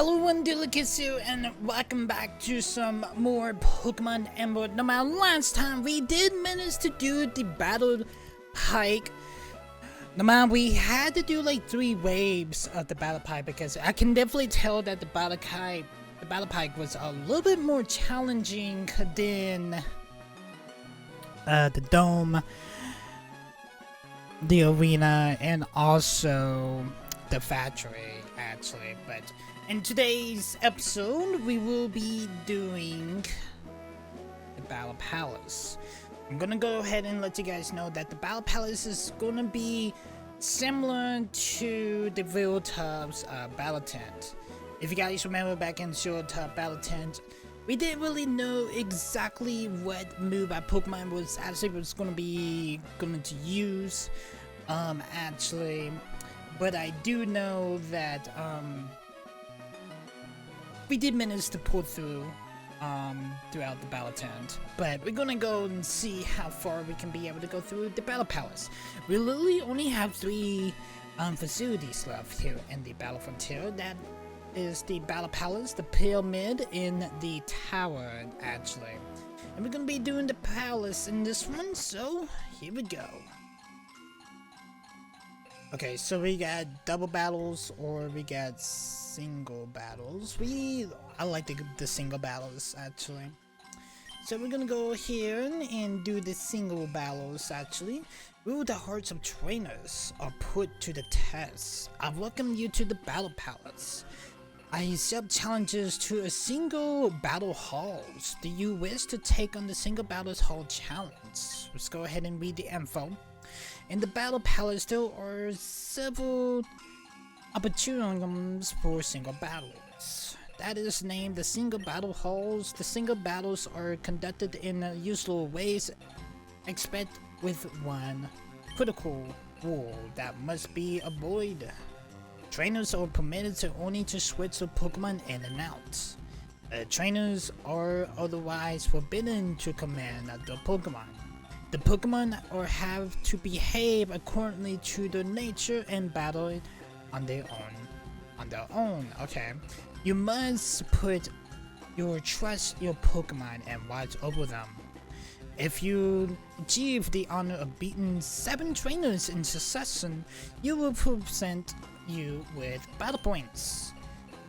Hello, one Delicacy, and welcome back to some more Pokemon Emerald. Now, last time we did manage to do the battle hike. Now, we had to do like 3 waves of the battle pipe because I can definitely tell that the battle pipe was a little bit more challenging than the dome, the arena, and also the factory, actually. But in today's episode, we will be doing the Battle Palace. I'm gonna go ahead and let you guys know that the Battle Palace is gonna be similar to the Verdanturf Battle Tent. If you guys remember back in Verdanturf Battle Tent, we didn't really know exactly what move our Pokemon was going to use, actually. But I do know that we did manage to pull through throughout the Battle Tent. But we're gonna go and see how far we can be able to go through the Battle Palace. We literally only have 3 facilities left here in the Battle Frontier. That is the Battle Palace, the Pyramid, and the Tower, actually. And we're gonna be doing the Palace in this one, so here we go. Okay, so we got double battles or we got single battles. I like the single battles, actually. So we're gonna go here and do the single battles, actually. Will the hearts of trainers are put to the test. I welcome you to the Battle Palace. I accept challenges to a single battle halls. Do you wish to take on the single battles hall challenge? Let's go ahead and read the info. In the Battle Palace, there are several opportunities for single battles. That is named the single battle halls. The single battles are conducted in usual ways, except with one critical rule that must be avoided. Trainers are permitted to only to switch the Pokemon in and out. Trainers are otherwise forbidden to command the Pokemon. The Pokemon have to behave accordingly to their nature and battle on their own. Okay. You must put your trust in your Pokemon and watch over them. If you achieve the honor of beating 7 trainers in succession, you will present you with battle points.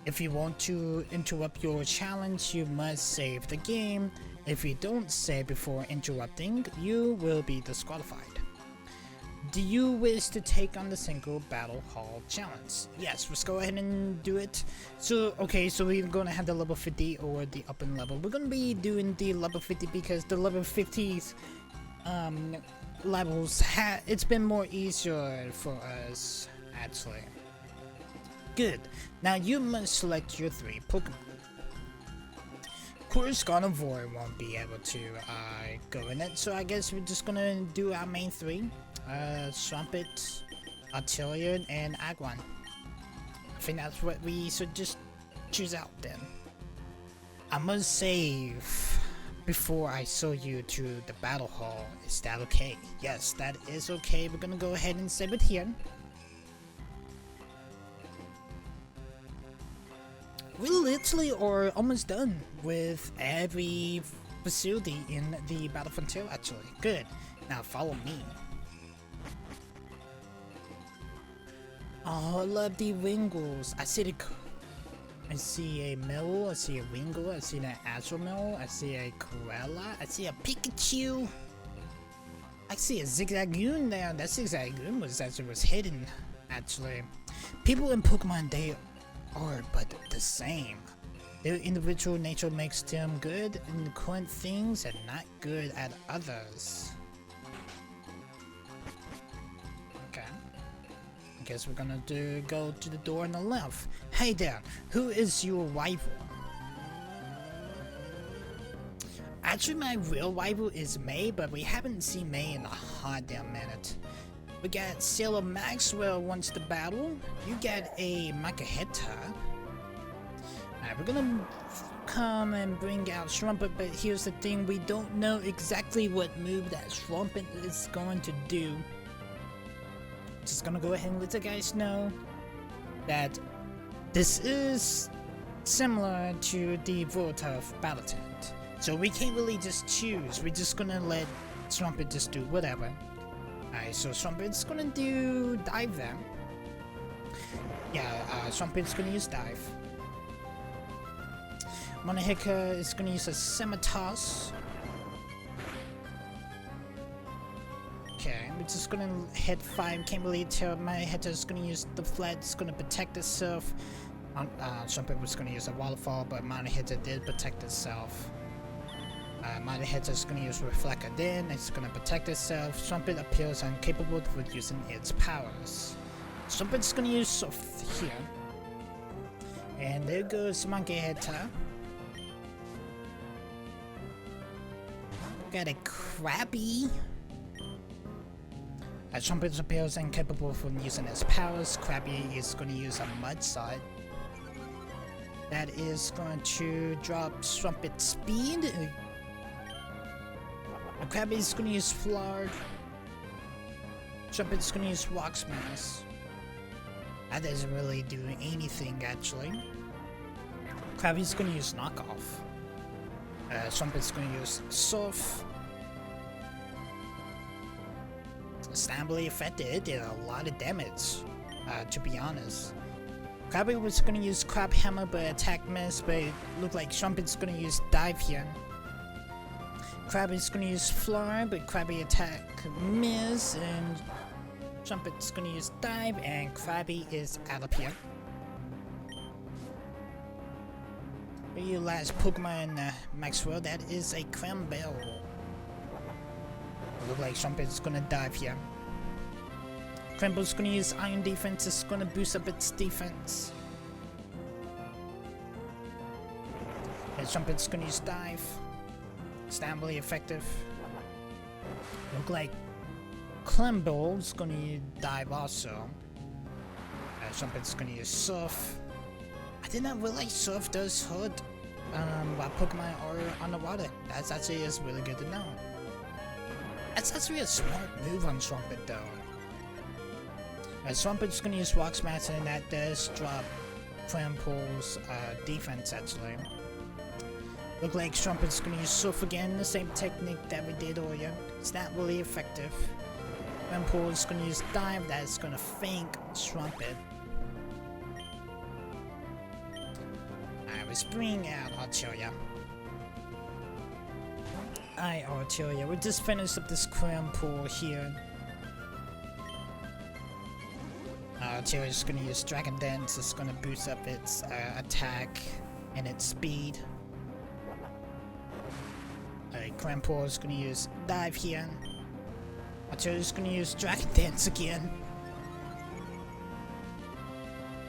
If you want to interrupt your challenge, you must save the game. If you don't save before interrupting, you will be disqualified. Do you wish to take on the single battle hall challenge? Yes, let's go ahead and do it. So we're gonna have the level 50 or the upper level. We're gonna be doing the level 50 because the level 50s levels it's been more easier for us, actually. Good. Now you must select your 3 Pokemon. Of course, Carnivore won't be able to go in it, so I guess we're just gonna do our main 3. Swampert, Artillery, and Agwan. I think that's what we should just choose out then. I must save before I show you to the battle hall. Is that okay? Yes, that is okay. We're gonna go ahead and save it here. We literally are almost done with every facility in the Battle Frontier, actually. Good. Now follow me. Oh, I love the Wingles. I see a Mill, I see a Wingle, I see an Azumarill, I see a Corella, I see a Pikachu. I see a Zigzagoon there. That Zigzagoon was hidden, actually. People in Pokemon, they are but the same. Their individual nature makes them good in current things and not good at others. Okay. I guess we're gonna go to the door on the left. Hey there, who is your rival? Actually, my real rival is May, but we haven't seen May in a hot damn minute. We got Sailor Maxwell wants to battle. You got a Makaheta. Alright, we're gonna come and bring out Swampert, but here's the thing, we don't know exactly what move that Swampert is going to do. Just gonna go ahead and let you guys know that this is similar to the Verdanturf Battle Tent. So we can't really just choose, we're just gonna let Trumpet just do whatever. Alright, so Trumpet's gonna do dive then. Yeah, Trumpet's gonna use dive. Monahika is gonna use a Semi-Toss. Okay, we're just gonna hit 5, can't really tell. Monahika's gonna use the flat, it's gonna protect itself. Trumpet was gonna use a waterfall, but Monahika did protect itself. Monahika's gonna use Reflect again, it's gonna protect itself. Trumpet appears incapable of using its powers. Trumpet's gonna use Soft here. And there goes Monahika. Got a Krabby. Trumpet appears incapable of using its powers. Krabby is going to use a Mud Slide. That is going to drop Trumpet's speed. Krabby is going to use Flard. Trumpet's going to use Rock Smash. That doesn't really do anything actually. Krabby's going to use Knockoff. Trumpet's going to use Surf. Stably affected, it did a lot of damage, to be honest. Krabby was going to use Crab Hammer but attack miss, but it looked like Trumpet's going to use Dive here. Krabby's going to use Floor, but Krabby attack miss, and Trumpet's going to use Dive, and Krabby is out of here. Your last Pokemon in Maxwell, that is a Crambell. Look like Trumpet's gonna dive here. Crambell's gonna use Iron Defense, it's gonna boost up its defense. And Trumpet's gonna use Dive. Stably effective. Look like Crambell's gonna dive also. Trumpet's gonna use Surf. I did not realize Surf does hurt while Pokemon are underwater. That's actually is really good to know. That's actually a smart move on Trumpet though. Trumpet's gonna use Rock Smash, and that does drop Crample's defense actually. Look like Trumpet's gonna use Surf again, the same technique that we did earlier. It's not really effective. Crample's gonna use Dive, that's gonna feint Trumpet. I was bringing out Arteria. Alright, Arteria, we just finished up this Crample here. Arteria's gonna use Dragon Dance, it's gonna boost up its attack and its speed. Crample is gonna use Dive here. Arteria's gonna use Dragon Dance again.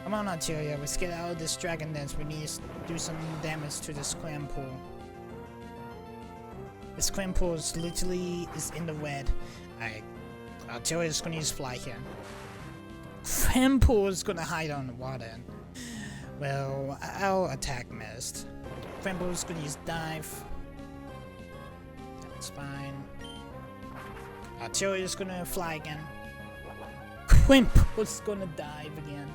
Come on, Arteria, let's get out of this Dragon Dance. We need to do some damage to this Crample. This Crample is literally in the red. Alright, Arteria is gonna use Fly here. Crample is gonna hide on the water. Well, our attack missed. Crample is gonna use Dive. That's fine. Arteria is gonna fly again. Crample is gonna dive again.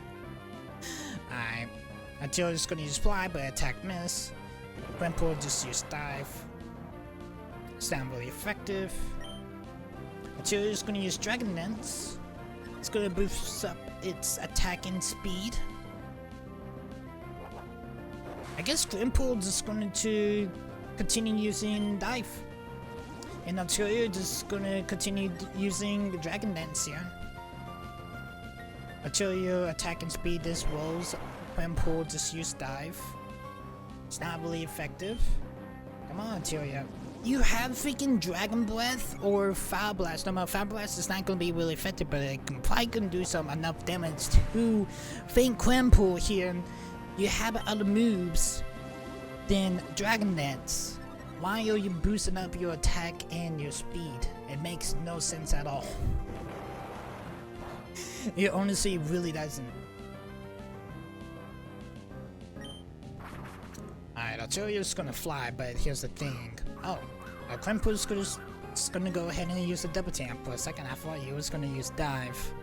Alright. Arteria is gonna use Fly, but attack miss. Crample just use Dive. It's not really effective. Arteria is gonna use Dragon Dance. It's gonna boost up its attack and speed. I guess Crample is going to continue using Dive. And Arteria is gonna continue using the Dragon Dance here. Arteria attack and speed is rolls. Crample just use Dive. It's not really effective. Come on, Arteria. You have freaking Dragon Breath or Fire Blast. No, Fire Blast is not going to be really effective, but it can probably can do some enough damage to feint Crample here. You have other moves than Dragon Dance. Why are you boosting up your attack and your speed? It makes no sense at all. It honestly really doesn't. Alright, Arteria's gonna fly, but here's the thing. Oh, Crample's gonna go ahead and use a double tap. For a second, I thought he was gonna use Dive.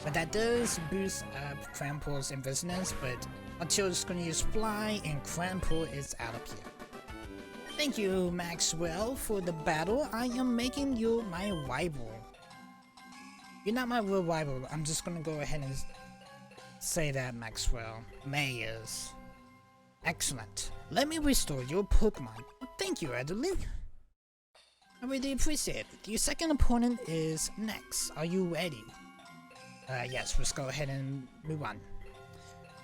But that does boost up Crample's invisiveness, but Artio's gonna use Fly, and Clampool is out of here. Thank you, Maxwell, for the battle. I am making you my rival. You're not my real rival. I'm just gonna go ahead and say that, Maxwell. May is. Excellent. Let me restore your Pokemon. Thank you, Adderley. I really appreciate it. Your second opponent is next. Are you ready? Yes, let's go ahead and move on.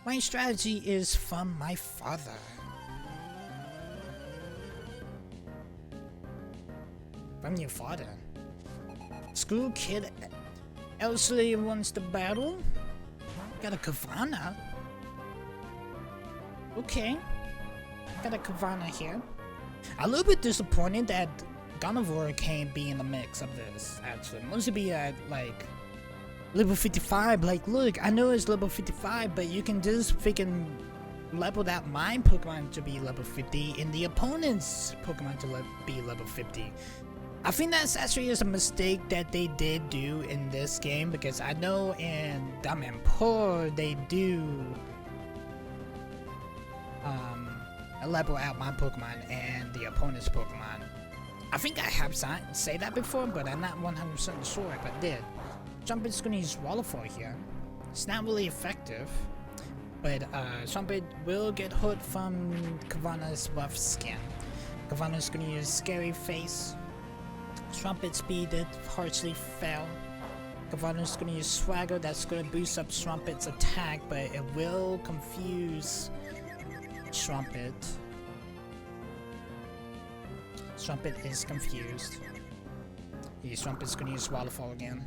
My strategy is from my father. From your father? School kid Elsley wants the battle? Got a Kavana? Okay. Got a Kavana here. I'm a little bit disappointed that Gardevoir can't be in the mix of this, actually. Mostly be at, like, level 55. Like, look, I know it's level 55, but you can just freaking level that my Pokemon to be level 50 and the opponent's Pokemon to be level 50. I think that's actually is a mistake that they did do in this game, because I know in Dumb and Poor they do level out my Pokemon and the opponent's Pokemon. I think I have say that before, but I'm not 100% sure if I did. Trumpet's gonna use Waterfall here. It's not really effective, but Trumpet will get hurt from Kavana's rough skin. Kavana's gonna use Scary Face. Trumpet speed did harshly fail. Kavana's gonna use Swagger. That's gonna boost up Trumpet's attack, but it will confuse Trumpet. Trumpet is confused. Yeah, Trumpet's gonna use Waterfall again.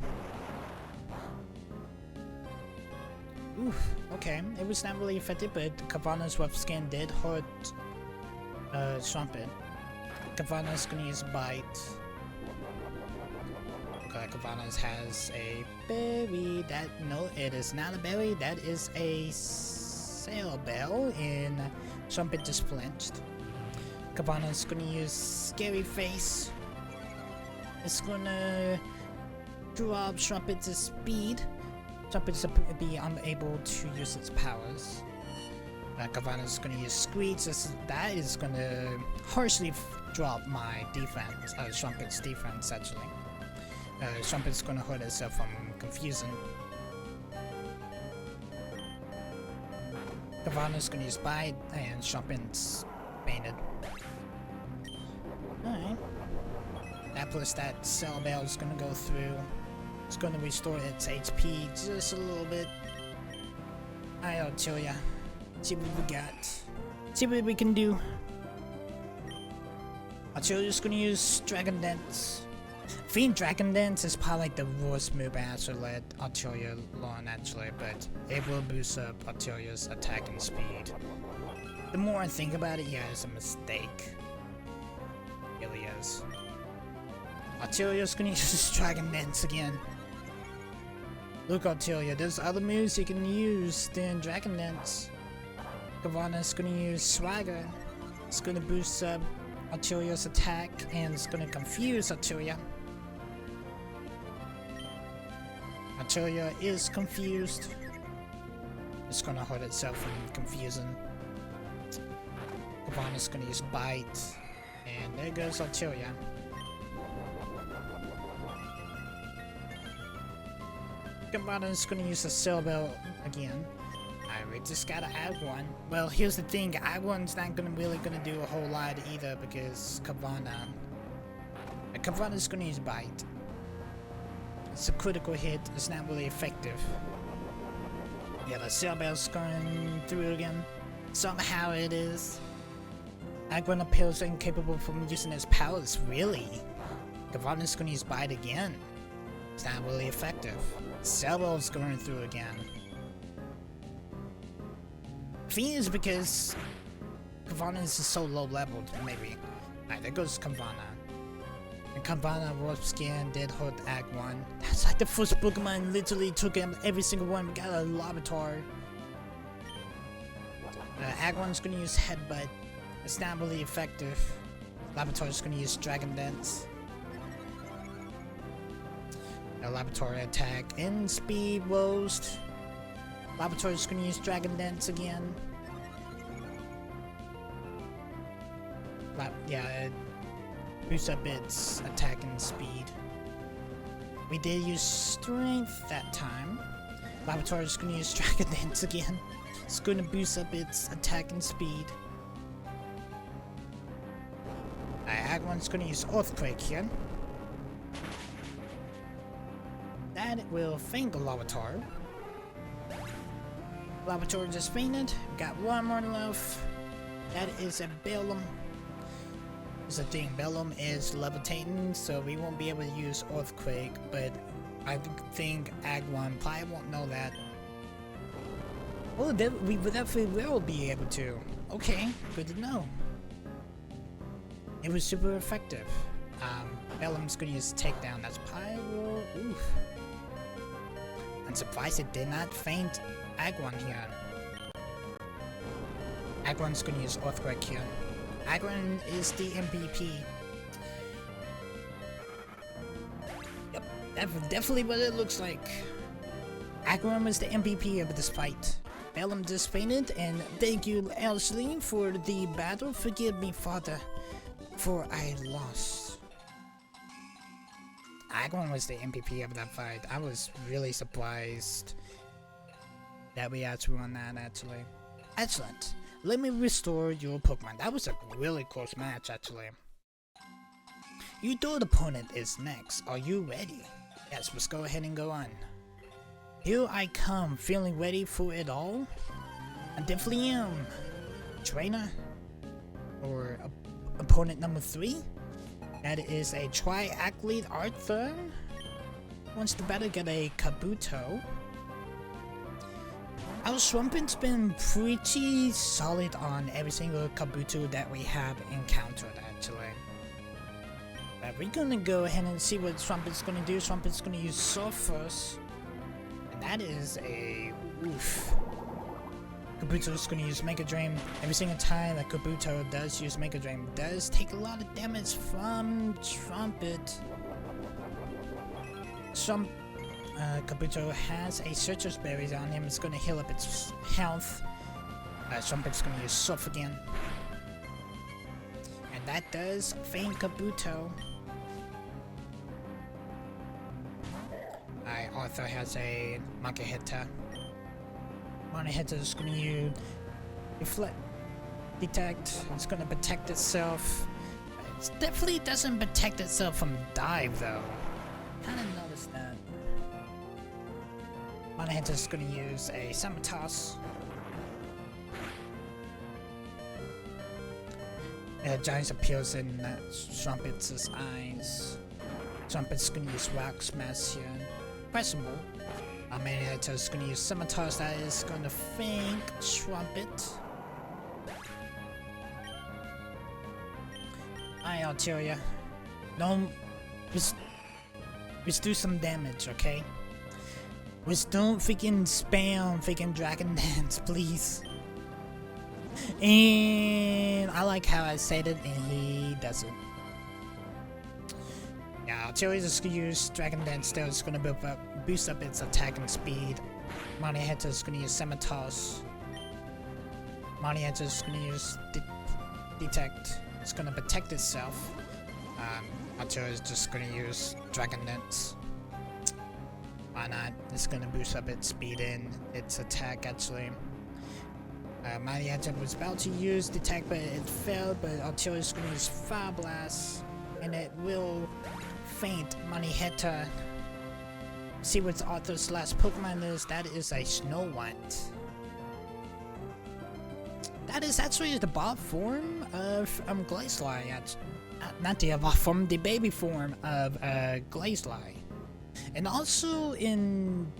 Oof, okay. It was not really effective, but Kavana's rough skin did hurt Trumpet. Kavana's gonna use Bite. Okay, Kavana's has a berry. No, it is not a berry. That is a Sail Bell, and Trumpet just flinched. Kavana's gonna use Scary Face. It's gonna drop Trumpet's speed. Trumpet's be unable to use its powers. Kavana's gonna use Screech. That is gonna harshly drop my defense, Trumpet's defense actually. Trumpet's gonna hurt itself from confusing. Kavana's gonna use Bite, and Trumpet's fainted. Alright. That plus that Cell Bell is gonna go through. It's gonna restore its HP just a little bit. I'll tell ya. See what we got. See what we can do. Artio's gonna use Dragon Dance. I think Dragon Dance is probably like the worst move I actually let Artelia learn actually, but it will boost up Artelia's attack and speed. The more I think about it, yeah, it's a mistake. It really is. Artelia's gonna use Dragon Dance again. Look, Artelia, there's other moves you can use than Dragon Dance. Kavana's gonna use Swagger. It's gonna boost up Artelia's attack, and it's gonna confuse Artelia. Artelia is confused. It's gonna hurt itself from confusion. Kavana's gonna use Bite, and there goes Artelia. Kavana's gonna use the Cell Bell again. We just gotta add one. Well, here's the thing, add one's not really gonna do a whole lot either, because Kavana's gonna use Bite. It's a critical hit, it's not really effective. Yeah, the Cell Bell's going through again. Somehow it is. Agron appears incapable from using its powers, really? Kavana's gonna use Bite again. It's not really effective. Cell Bell's going through again. I think it's because Kavana is so low leveled, maybe. Alright, there goes Kavana. And Kavana Warp Skin did hurt Act 1. That's like the first Pokemon literally took him every single one. We got a Larvitar. Act 1's gonna use Headbutt. It's not really effective. Larvitar's gonna use Dragon Dance. Larvitar attack and speed roast. Larvitar's gonna use Dragon Dance again. Yeah, it boosts up its attack and speed. We did use strength that time. Lavatar is going to use Dragon Dance again. It's going to boost up its attack and speed. Agwan's going to use Earthquake here. That will faint the Lavatar. Lavatar just fainted. We got one more left. That is a Bellum. Here's the thing, Bellum is levitating, so we won't be able to use Earthquake, but I think Agwan probably won't know that. Oh, we definitely will be able to. Okay, good to know. It was super effective. Bellum's gonna use Takedown. That's Pyro. Oof. I'm surprised it did not faint Agwan here. Agwan's gonna use Earthquake here. Agwan is the MVP. Yep, that's definitely what it looks like. Agwan was the MVP of this fight. Bellum just fainted, and thank you, Ashley, for the battle. Forgive me, Father, for I lost. Agwan was the MVP of that fight. I was really surprised that we actually won that, actually. Excellent. Let me restore your Pokemon. That was a really close match, actually. Your third opponent is next. Are you ready? Yes, let's go ahead and go on. Here I come, feeling ready for it all? I definitely am. Trainer? Or opponent number 3? That is a Triathlete Arthur. Wants to better get a Kabuto. Our Swampin's been pretty solid on every single Kabuto that we have encountered, actually. But we're gonna go ahead and see what Swampin's gonna do. Swampin's gonna use Surf first. And that is a oof. Kabuto's gonna use Mega Drain. Every single time that Kabuto does use Mega Drain, does take a lot of damage from Trumpet. Kabuto has a Citrus Berries on him. It's gonna heal up its health. Trumpet's gonna use Surf again. And that does faint Kabuto. Arthur has a Monkey Hitter. Monkey Hitter is gonna use Reflect, Detect. It's gonna protect itself. It definitely doesn't protect itself from Dive though. Kinda noticed that. Monkey Hitter is gonna use a Summer Toss. Giant appears in Trumpet's eyes. Trumpet's gonna use Rock Smash here. Pressable. Monkey Hitter is gonna use Summer Toss. That is gonna faint Trumpet. Alright, Altaria. No, just do some damage, okay? Just don't freaking spam freaking Dragon Dance, please. And I like how I said it and he doesn't. Yeah, Altaria's just gonna use Dragon Dance still. It's gonna boost up its attack and speed. Monkey Hitter is gonna use Semi-Toss. Monkey Hitter is gonna use Detect. It's gonna protect itself. Altaria is just gonna use Dragon Dance. Why not? It's gonna boost up its speed and its attack actually. Monkey Hitter was about to use Detect, but it failed. But Altaria is gonna use Fire Blast, and it will faint Monkey Hitter. See what Arthur's last Pokemon is. That is a Snow White. That is actually the evolved form of Glacelie. Not the evolved form, the baby form of Glacelie. And also in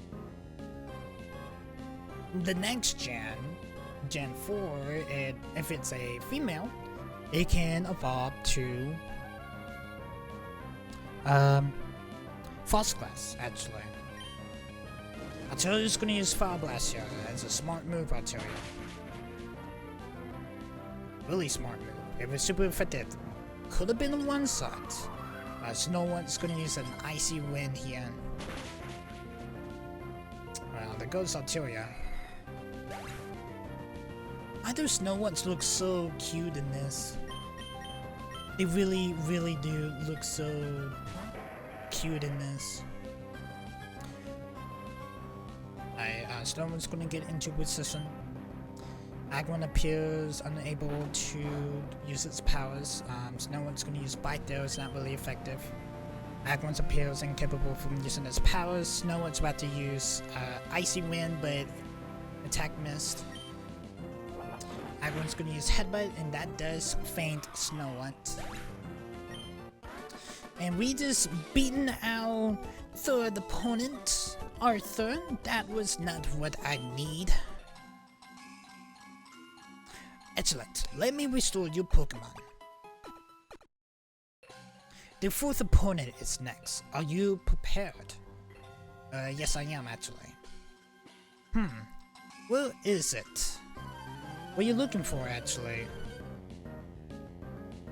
the next gen, Gen 4, if it's a female, it can evolve to Frost Glass, actually. Altaria's gonna use Fire Blast here. That's a smart move, Altaria. Really smart move. It was super effective. Could have been a one-shot. Snow White's gonna use an Icy Wind here. Well, there goes Altaria. Why do Snow Whites look so cute in this? They really, really do look so cute in this. Snowman's gonna get into position. Agron appears unable to use its powers. Snowman's gonna use Bite though, it's not really effective. Agron appears incapable from using its powers. Snowman's about to use Icy Wind, but attack missed. Agron's gonna use Headbutt, and that does faint Snowman's. And we just beaten our third opponent, Arthur. That was not what I need. Excellent. Let me restore your Pokemon. The fourth opponent is next. Are you prepared? Yes I am actually. Where is it? What are you looking for actually?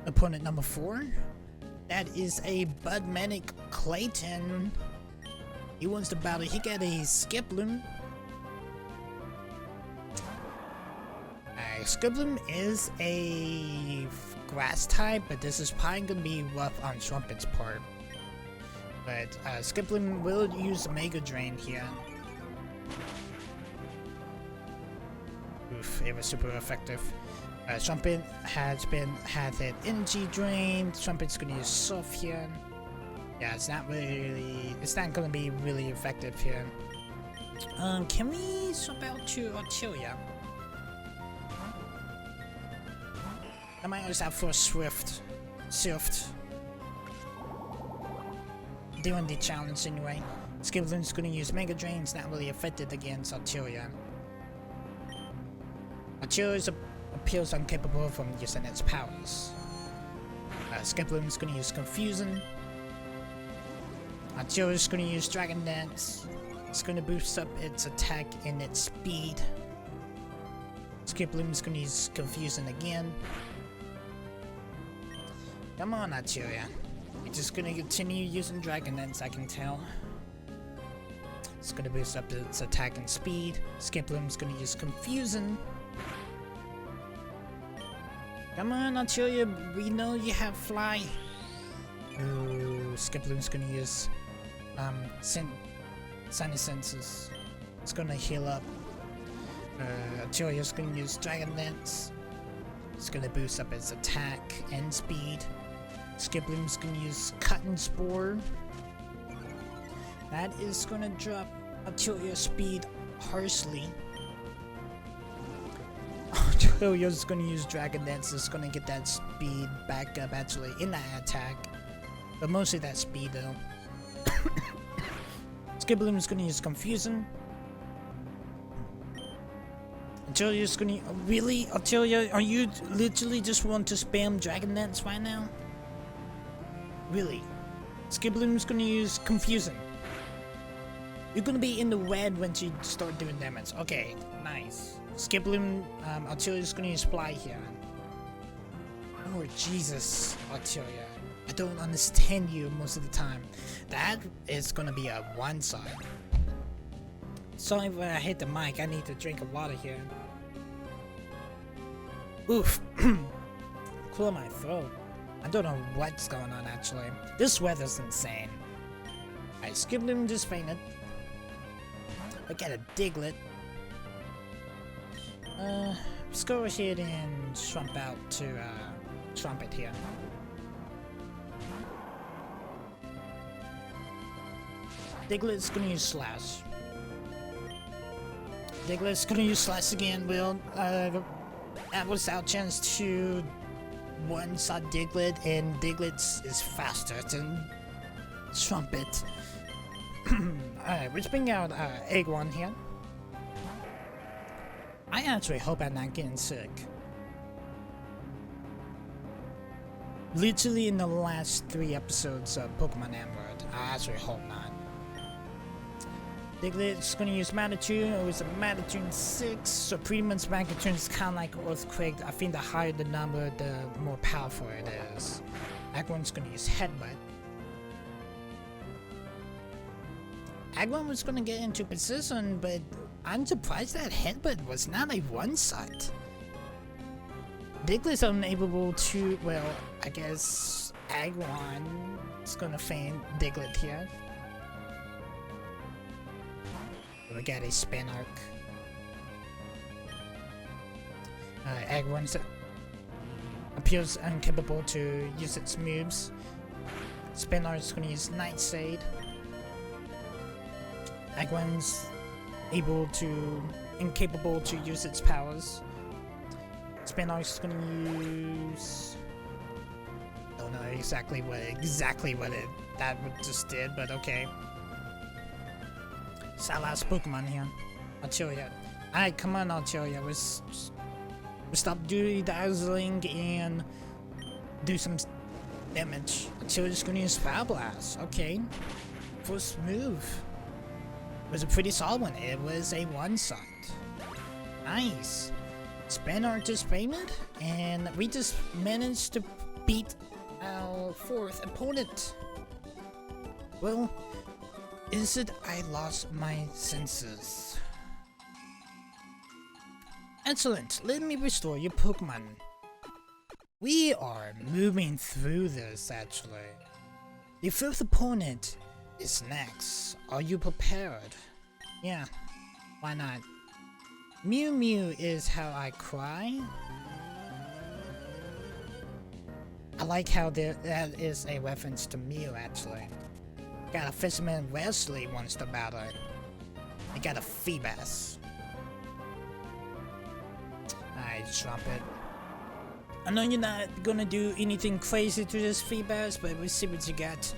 Opponent number 4? That is a Budmanic Clayton. He wants to battle. He got a Skiploom. Skiploom is a grass type, but this is probably gonna be rough on Trumpet's part. But Skiploom will use Mega Drain here. Oof, it was super effective. Trumpet had that energy drain. Trumpet's gonna use Surf here. Yeah, it's not gonna be really effective here. Can we swap out to Arteria? I might use that for Swift. Doing the challenge anyway. Skiploom's gonna use Mega Drain, it's not really effective against Arteria. Arteria appears incapable from using its powers. Skiploom's gonna use Confusion. Arteria's gonna use Dragon Dance. It's gonna boost up its attack and its speed. Skiploom's gonna use Confusion again. Come on, Arteria. You're just gonna continue using Dragon Dance, I can tell. It's gonna boost up its attack and speed. Skiploom's gonna use Confusion. Come on, Arteria, we know you have Fly. Ooh, Skiploom's gonna use Sunny Senses. It's gonna heal up. Arteria's gonna use Dragon Dance. It's gonna boost up its attack and speed. Skiploom's gonna use Cotton Spore. That is gonna drop Arteria's speed harshly. Arteria's gonna use Dragon Dance. It's gonna get that speed back up actually in that attack. But mostly that speed though. Skiploom's gonna use Confusion. Arteria's gonna... Really? Arteria, are you literally just want to spam Dragon Dance right now? Really? Skiploom's gonna use Confusion. You're gonna be in the red when you start doing damage. Okay, nice. Skiploom, Arteria's gonna use Fly here. Oh Jesus, Arteria. I don't understand you most of the time. That is gonna be a one side. Sorry if I hit the mic, I need to drink a water here. Oof. Clear my throat. I don't know what's going on actually. This weather's insane. Alright, Skiploom just fainted. I got a Diglett. Let's go ahead and swamp out to Trumpet here. Diglett's gonna use Slash. Diglett's gonna use Slash again, Will. That was our chance to one-shot Diglett, and Diglett is faster than Trumpet. Alright, let's bring out Egg One here. I actually hope I'm not getting sick. Literally in the last 3 episodes of Pokemon Emerald, I actually hope not. Diglett's gonna use Magnitude. It was a Magnitude 6, so pretty much Magnitude is kinda like Earthquake. I think the higher the number, the more powerful it is. Agron's gonna use Headbutt. Agron was gonna get into position, but I'm surprised that Headbutt was not a one-shot. Diglett unable to, well, I guess Agron is gonna feign Diglett here. We got a spin arc. Agron appears incapable to use its moves. Spin arc is gonna use Nightshade. Agron's incapable to use its powers. Spin arc is gonna use. Don't know exactly what that just did, but okay. It's our last Pokemon here. Altaria. Alright, come on, Altaria. We stop dazzling and do some damage. Altaria's gonna use Fire Blast. Okay. First move was a pretty solid one. It was a one-shot. Nice. Spin arc just fainted, and we just managed to beat our fourth opponent. Well, is it I lost my senses? Excellent, let me restore your Pokemon. We are moving through this actually. The fifth opponent is next. Are you prepared? Yeah, why not? Mew Mew is how I cry. I like how that is a reference to Mew actually. Got a Fisherman Wesley wants to battle it. I got a Feebas. Alright, Trumpet. I know you're not gonna do anything crazy to this Feebas, but we'll see what you got.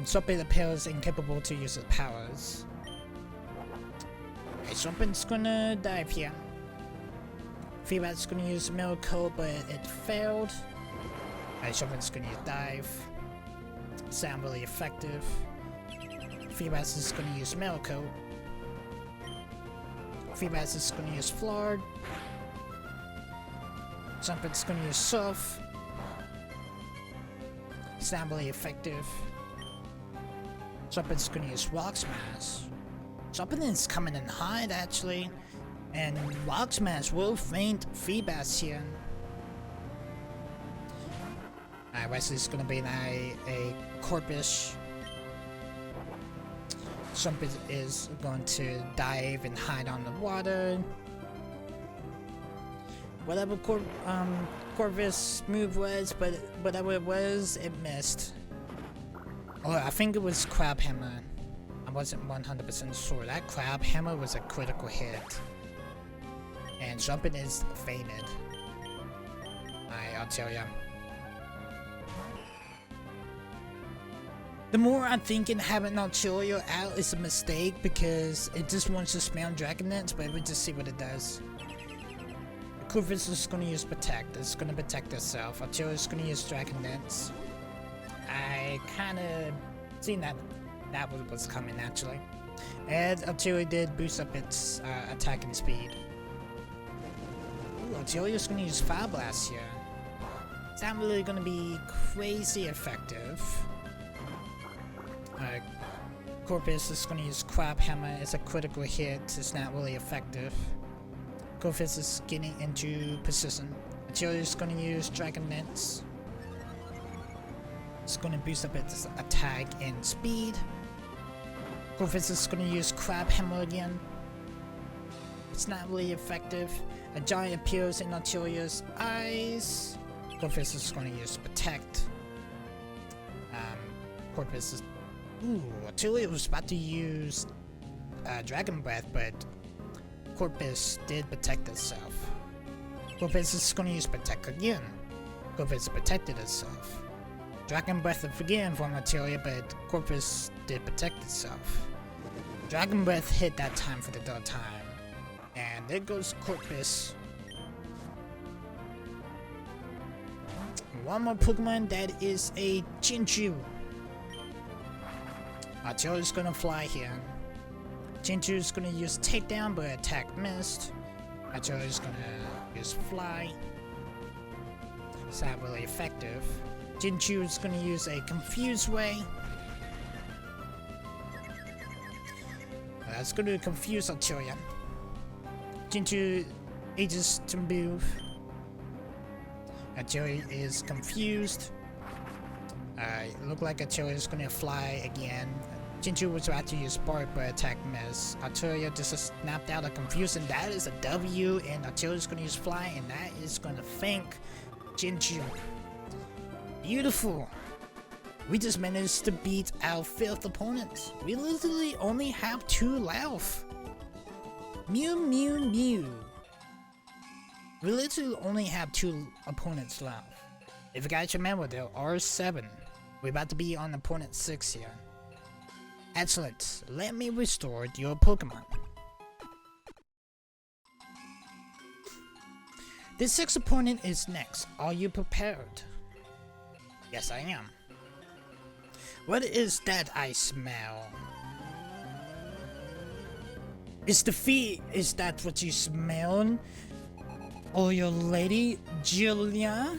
Trumpet appears incapable to use its powers. Okay, Trumpet's gonna dive here. Feebas gonna use Miracle, but it failed. Alright, Trumpet's gonna use Dive. Sound really effective. Feebas is gonna use Miracle. Feebas is gonna use Flard. Trumpet's gonna use Surf. Sound really effective. Trumpet's gonna use Rock Smash. Trumpet is coming in high actually, and Rock Smash will faint Feebas here. Alright, Wesley's gonna be a Corpus. Trumpet is going to dive and hide on the water. Whatever Corvus move was, but whatever it was, it missed. Oh, I think it was Crab Hammer. I wasn't 100% sure. That Crab Hammer was a critical hit. And Trumpet is fainted. Alright, I'll tell ya. The more I'm thinking having Altaria out is a mistake because it just wants to spam Dragon Dance, but we'll just see what it does. Corvus is going to use Protect. It's going to protect itself. Altaria is going to use Dragon Dance. I kind of seen that was coming actually. And Altaria did boost up its attacking speed. Ooh, Altaria is going to use Fire Blast here. It's not really going to be crazy effective. Corpus is going to use Crab Hammer. It's a critical hit. It's not really effective. Corpus is getting into position. Altaria is going to use Dragon Dance. It's going to boost up its attack and speed. Corpus is going to use Crab Hammer again. It's not really effective. A giant appears in Altaria's eyes. Corpus is going to use Protect. Corpus is... Ooh, Altaria was about to use Dragon Breath, but Corpus did protect itself. Corpus is going to use Protect again. Corpus protected itself. Dragon Breath again from Altaria, but Corpus did protect itself. Dragon Breath hit that time for the third time. And there goes Corpus. One more Pokemon, that is a Chinchou. Altaria's gonna fly here. Chinchou's gonna use Takedown, but attack missed. Altaria's gonna use Fly. It's not really effective. Chinchou's gonna use a Confuse Ray. That's gonna confuse Altaria. Chinchou ages to move. Artillery is confused. Look like Artillery is gonna fly again. Chinchu was about to use Spark, but attack miss. Artillery just snapped out of confusion. That is a W, and Artillery is gonna use Fly, and that is gonna thank Chinchu. Beautiful. We just managed to beat our 5th opponent. We literally only have 2 left. Mew mew mew. We literally only have 2 opponents left. If you guys remember, there are 7. We're about to be on opponent 6 here. Excellent. Let me restore your Pokemon. The 6th opponent is next. Are you prepared? Yes, I am. What is that I smell? Is the feet? Is that what you smell? Oh, your lady, Julia?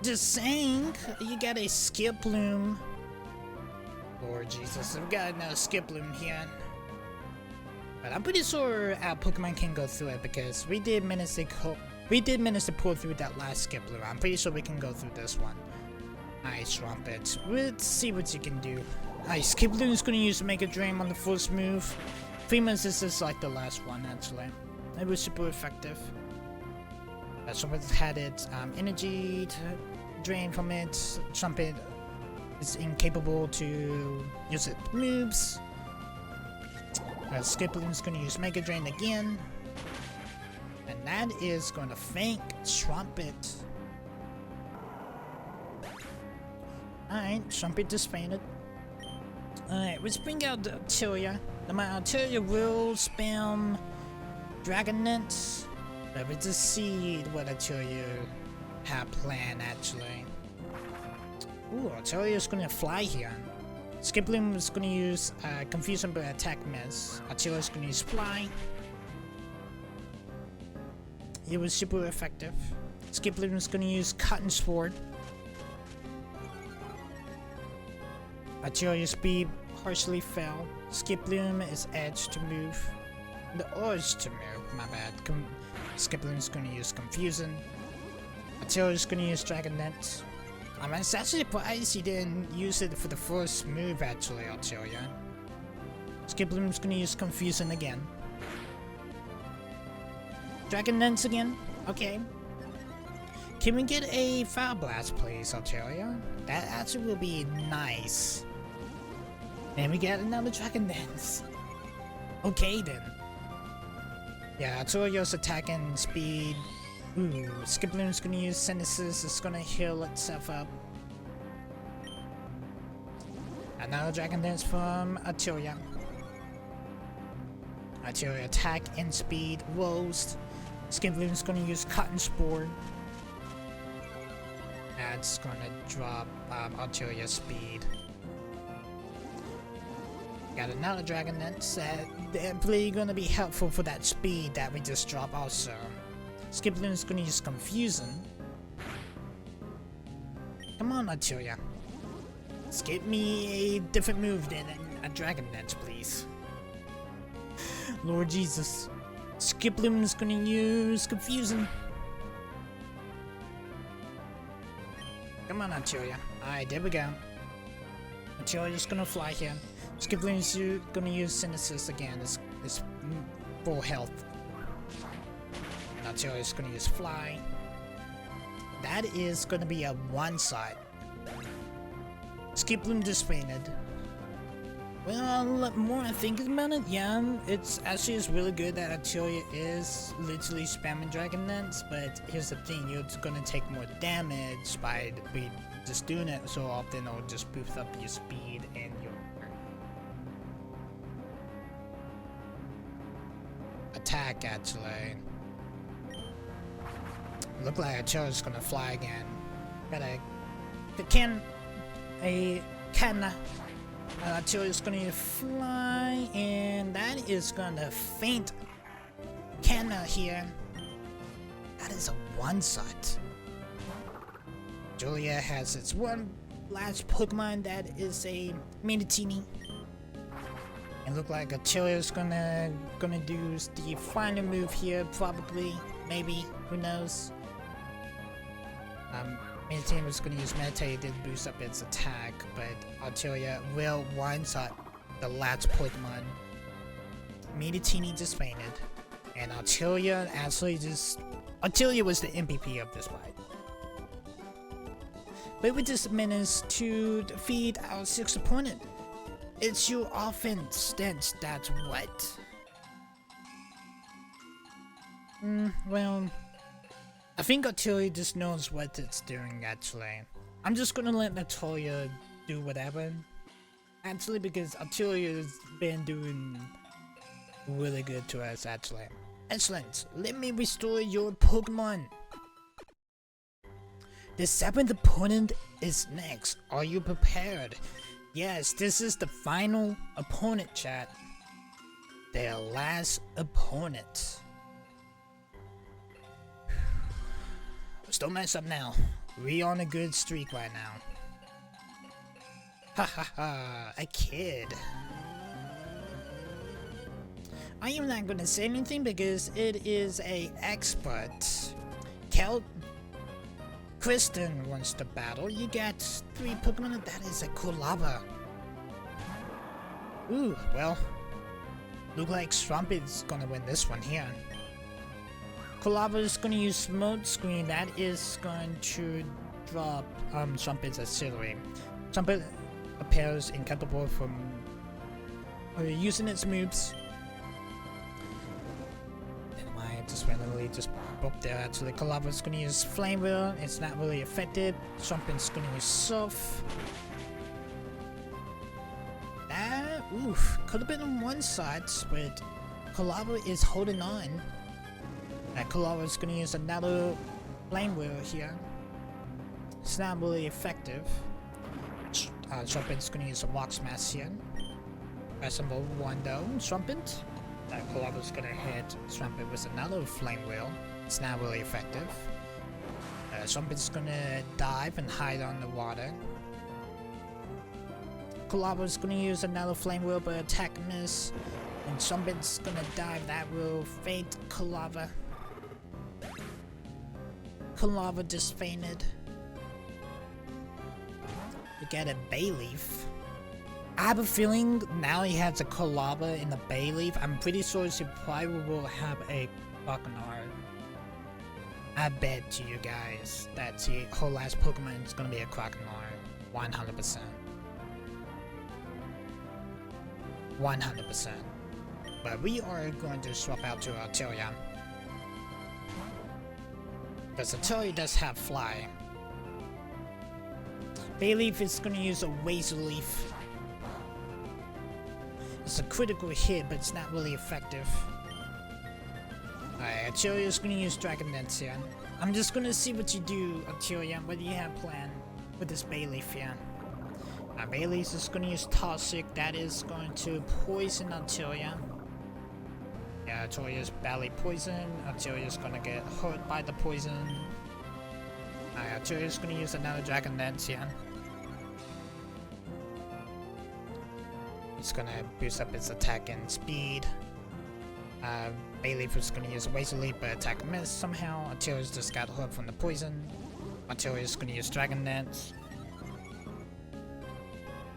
Just saying, you got a Skiploom. Lord Jesus, I've got another Skiploom here. But I'm pretty sure our Pokemon can go through it because we did manage to pull through that last Skiploom. I'm pretty sure we can go through this one. Nice, Trumpet. Let's see what you can do. Nice, Skiploom is gonna use Mega Drain on the first move. Famous, this is like the last one actually. It was super effective. Trumpet had its energy to drain from it. Trumpet is incapable to use its moves. Skiploom is gonna use Mega Drain again. And that is gonna thank Trumpet. Alright, Trumpet just fainted. Alright, let's bring out the Artillery. My Artillery will spam Dragonite. Let me just see what Artillery have planned actually. Ooh, Artillery is gonna fly here. Skiploom is gonna use Confusion but attack miss. Artillery is gonna use Fly. It was super effective. Skiploom is gonna use Cotton Sword. Artillery speed partially fell. Skiploom is edge to move. The urge to move, my bad. Skiploom is gonna use Confusion. Artillery is gonna use Dragonite. I'm actually surprised he didn't use it for the first move actually, Artillery. Skiploom is gonna use Confusion again. Dragonite again? Okay. Can we get a Fire Blast please, Artillery? That actually will be nice. And we get another Dragonite. Okay then. Yeah, Artillery's attacking speed. Ooh, Skiploom's gonna use Synthesis, it's gonna heal itself up. Another Dragonite from Artillery. Artillery attack and speed rose. Skiploom's gonna use Cotton Spore. That's gonna drop Artillery's speed. Got another Dragonite that definitely gonna be helpful for that speed that we just dropped also. Skiploom is gonna use Confusion. Come on, Artillery. Skip me a different move than a Dragonite, please. Lord Jesus. Skiploom is gonna use Confusion. Come on, Artillery. Alright, there we go. Artillery is gonna fly here. Skiploom is gonna use Synthesis again. It's full health. And Artillery is gonna use Fly. That is gonna be a one-side. Skiploom just fainted. Well, more I think about it, yeah, it's really good that Artillery is literally spamming Dragonites, but here's the thing, you're gonna take more damage by just doing it so often, or just boost up your speed and your attack actually. Look like Artillery's gonna fly again. Got a can. Artillery's gonna fly, and that is gonna faint Canna here. That is a one-shot. Julia has its one last Pokemon that is a Minitini. And look like Artillery's gonna do the final move here, probably, maybe, who knows. Team is going to use Meditate to boost up its attack, but Arteria will one-shot the last Pokemon. Meditini just fainted, and Arteria Arteria was the MVP of this fight. But we just managed to defeat our 6th opponent. It's your offense stance, that's what. Well, I think Arteria just knows what it's doing, actually. I'm just gonna let Arteria do whatever. Actually, because Arteria's been doing really good to us, actually. Excellent. Let me restore your Pokemon. The 7th opponent is next. Are you prepared? Yes, this is the final opponent, chat. Their last opponent. Don't mess up now. We on a good streak right now. Ha ha ha, a kid. I am not gonna say anything because it is a expert. Kristen wants to battle. You got 3 Pokemon, that is a Kulava. Ooh, well, look like Strumpet's gonna win this one here. Kulava is gonna use Smoke Screen. That is going to drop Strumpet's Auxiliary. Strumpet appears incapable from using its moves. I just randomly just broke there. Actually, Kulava is gonna use Flame Wheel. It's not really effective. Strumpet's gonna use Surf. That could have been on one side, but Kulava is holding on. Kulava is going to use another Flame Wheel here. It's not really effective. Strumpet's going to use a Rock Smash here. Press number 1 though, Strumpet. Kulava is going to hit Strumpet with another Flame Wheel. It's not really effective. Strumpet's going to dive and hide on the water. Kulava is going to use another Flame Wheel but attack miss. And Strumpet's going to dive, that will fade Kulava. Kulava just fainted. You get a Bayleaf. I have a feeling now he has a Kulava in the Bayleaf. I'm pretty sure he probably will have a Croconaw. I bet to you guys that the whole last Pokemon is gonna be a Croconaw. 100%. 100%. But we are going to swap out to Arteria. Because Arteria does have Fly. Bayleaf is going to use a Razor Leaf. It's a critical hit, but it's not really effective. Alright, Arteria is going to use Dragon Dance here. I'm just going to see what you do, Arteria. What do you have planned with this Bayleaf here? Bayleaf is going to use Toxic. That is going to poison Arteria. Yeah, Arteria's badly poisoned. Arteria's gonna get hurt by the poison. Arteria's gonna use another Dragon Dance here. It's gonna boost up its attack and speed. Bayleaf is gonna use a Razor Leaf but attack miss somehow. Arteria's just got hurt from the poison. Arteria's gonna use Dragon Dance.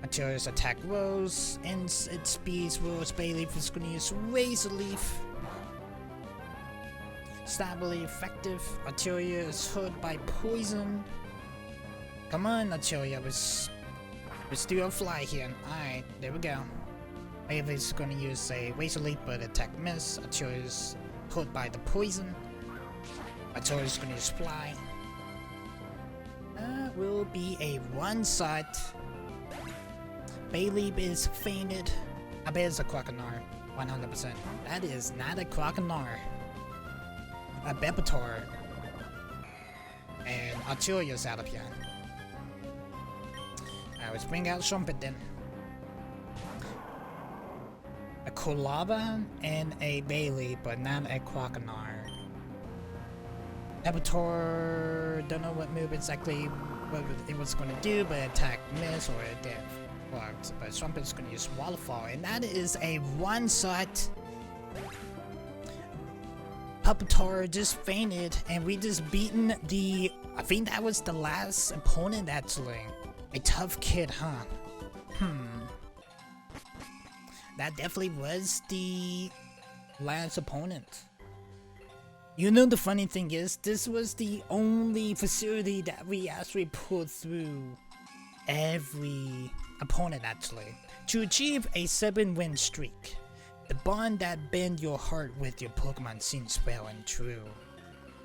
Arteria's attack rose, and its speed rose. Bayleaf is going to use Razor Leaf. It's not really effective. Arteria is hurt by poison. Come on, Arteria, let's do a fly here. Alright, there we go. Bayleaf is going to use a Razor Leaf but attack miss. Arteria is hurt by the poison. Arteria is going to use Fly. That will be a one-shot. Bayleaf is fainted. I bet it's a Croconaw. 100%. That is not a Croconaw. A Bepator. And Arteria's out of here. Alright, let's bring out Strumpet then. A Kulava and a Bayleaf, but not a Croconaw. Bepator, don't know what move exactly what it was going to do, but attack miss or it did. But Strumpet's going to use Waterfall, and that is a one-shot. Puppetar just fainted, and we just beaten the, I think that was the last opponent actually. A tough kid, huh? That definitely was the last opponent. You know, the funny thing is, this was the only facility that we actually pulled through every opponent actually to achieve a 7-win streak. The bond that bend your heart with your Pokemon seems well and true.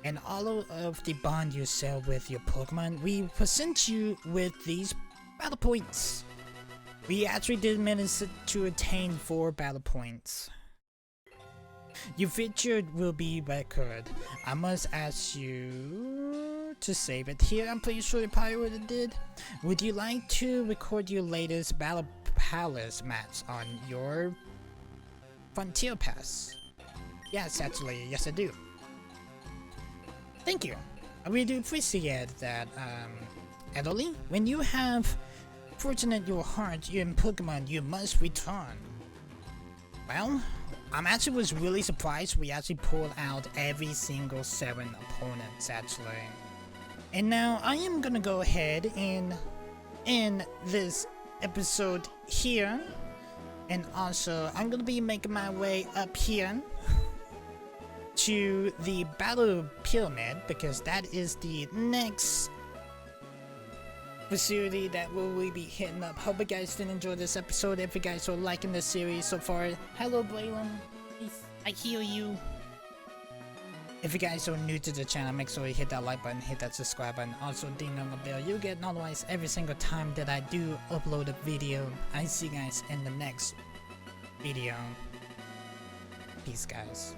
And all of the bond you share with your Pokemon, we present you with these battle points. We actually did manage to attain 4 battle points. Your featured will be record. I must ask you to save it here. I'm pretty sure you probably would have did. Would you like to record your latest Battle Palace match on your Frontier Pass? Yes, actually, yes I do. Thank you. I really do appreciate that, Adoli. When you have fortunate your heart in Pokemon, you must return. Well, I'm actually was really surprised we actually pulled out every single 7 opponents actually. And now I am gonna go ahead and end this episode here. And also I'm gonna be making my way up here to the Battle Pyramid because that is the next facility that we'll be hitting up. Hope you guys did enjoy this episode. If you guys are liking this series so far, hello Braylon, I hear you. If you guys are new to the channel, make sure you hit that like button, hit that subscribe button, also ding on the bell. You get notified every single time that I do upload a video. I see you guys in the next video. Peace guys.